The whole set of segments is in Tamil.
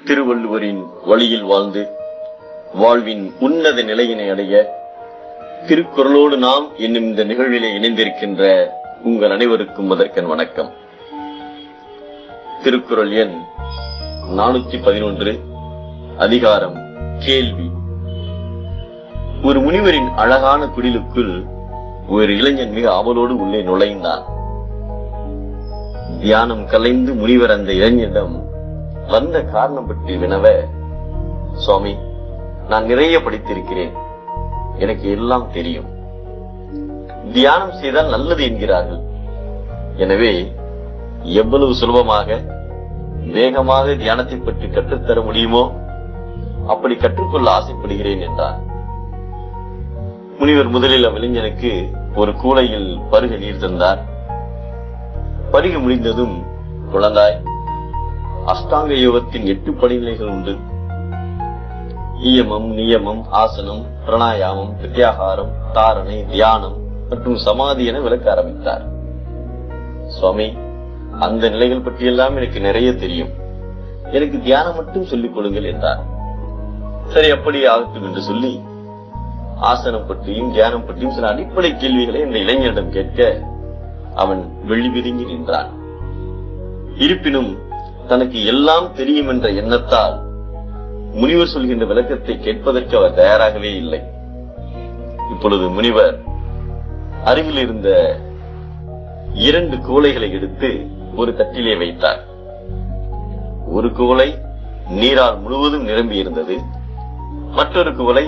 திருவள்ளுவரின் வழியில் வாழ்ந்து வாழ்வின் உன்னத நிலையினை அடைய திருக்குறளோடு நாம் என்னும் இந்த நிகழ்விலே இணைந்திருக்கின்ற உங்கள் அனைவருக்கும் முதற்கண் வணக்கம். திருக்குறள் எண் 411, அதிகாரம் கேள்வி. ஒரு முனிவரின் அழகான குடிலுக்குள் ஒரு இளைஞன் மிக ஆவலோடு உள்ளே நுழைந்தான். தியானம் கலைந்து முனிவர் அந்த இளைஞனிடம் வந்த காரணம் பற்றி வினவ, சுவாமி, நான் நிறைய படித்திருக்கிறேன், எனக்கு எல்லாம் தெரியும். தியானம் செய்தால் நல்லது என்கிறார்கள். எனவே எவ்வளவு சுலபமாக வேகமாக தியானத்தை பற்றி கற்றுத்தர முடியுமோ அப்படி கற்றுக்கொள்ள ஆசைப்படுகிறேன் என்றார். முனிவர் முதலில் அவ்விளைஞனுக்கு ஒரு கூடையில் பருக நீர் தந்தார். பருக முடிந்ததும், குழந்தாய், அஷ்டாங்க யோகத்தின் 8 படிநிலைகள் உண்டு. இயமம், நியமம், ஆசனம், பிராணாயாமம், பிரத்யாகாரம், தாரணை, தியானம் மற்றும் சமாதி என விளக்க ஆரம்பித்தார். சுவாமி, அந்த நிலைகள் பற்றியெல்லாம் எனக்கு நிறைய தெரியும், எனக்கு தியானம் மட்டும் சொல்லிக் கொடுங்கள் என்றார். சரி, அப்படி ஆகட்டும் என்று சொல்லி ஆசனம் பற்றியும் தியானம் பற்றியும் சில அடிப்படை கேள்விகளை இந்த இளைஞரிடம் கேட்க அவன் வெள்ளி விருங்கி நின்றான். இருப்பினும் தனக்கு எல்லாம் தெரியும் என்ற எண்ணத்தால் முனிவர் சொல்கின்ற விளக்கத்தை கேட்பதற்கு அவர் தயாராகவே இல்லை. இப்பொழுது முனிவர் அருகில் இருந்த 2 குவளைகளை எடுத்து ஒரு தட்டிலே வைத்தார். ஒரு குவளை நீரால் முழுவதும் நிரம்பி இருந்தது, மற்றொரு குவளை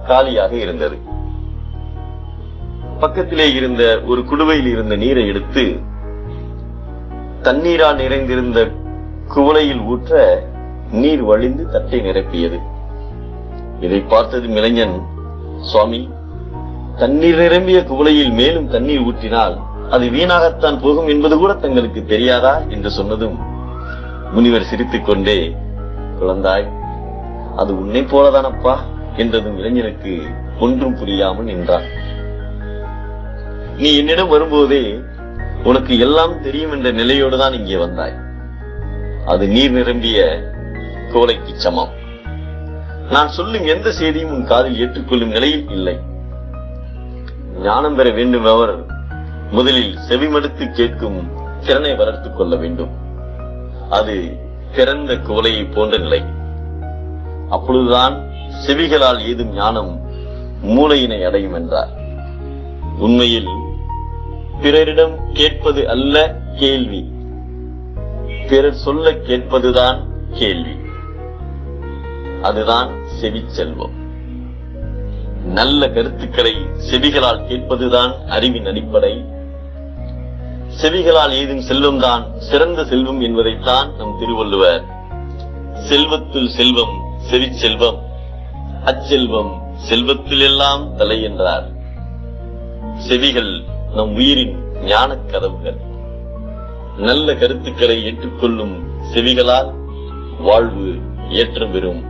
காலியாக இருந்தது. பக்கத்திலே இருந்த ஒரு குடுவையில் இருந்த நீரை எடுத்து தண்ணீரால் நிறைந்திருந்த குவளையில் ஊற்ற நீர் வழிந்து தட்டை நிரப்பியது. இதை பார்த்ததும் இளைஞன், சுவாமி, தண்ணீர் நிரம்பிய குவளையில் மேலும் தண்ணீர் ஊற்றினால் அது வீணாகத்தான் போகும் என்பது கூட தங்களுக்கு தெரியாதா என்று சொன்னதும் முனிவர் சிரித்துக் கொண்டே, குழந்தாய், அது உன்னை போலதானப்பா என்றதும் இளைஞனுக்கு ஒன்றும் புரியாமல் நின்றான். நீ என்னிடம் வரும்போதே உனக்கு எல்லாம் தெரியும் என்ற நிலையோடுதான் இங்கே வந்தாய். அது நீர் நிரம்பிய கோலைக்கு சமம். நான் சொல்லும் எந்த செய்தியும் உன் காதில் ஏற்றுக்கொள்ளும் நிலையில் இல்லை. ஞானம் பெற வேண்டும் அவர் முதலில் செவிமடுத்து கேட்கும் திறனை வளர்த்துக் கொள்ள வேண்டும். அது திறந்த குவளையை போன்ற நிலை. அப்பொழுதுதான் செவிகளால் ஏதும் ஞானம் மூளையினை அடையும் என்றார். உண்மையில் பிறரிடம் கேட்பது அல்ல கேள்வி, பிறர் சொல்ல கேட்பதுதான் கேள்வி. அதுதான் செவி செல்வம். நல்ல கருத்துக்களை செவிகளால் கேட்பதுதான் அறிவின் அடிப்படை. செவிகளால் ஏதும் செல்வம் தான் சிறந்த செல்வம் என்பதைத்தான் நம் திருவள்ளுவர் செல்வத்துள் செல்வம் செவி செல்வம், அச்செல்வம் செல்வத்தில் எல்லாம் தலை என்றார். செவிகள் நம் உயிரின் ஞான கதவுகள். நல்ல கருத்துக்களை ஏற்றுக்கொள்ளும் செவிகளால் வாழ்வு ஏற்றம் பெறும்.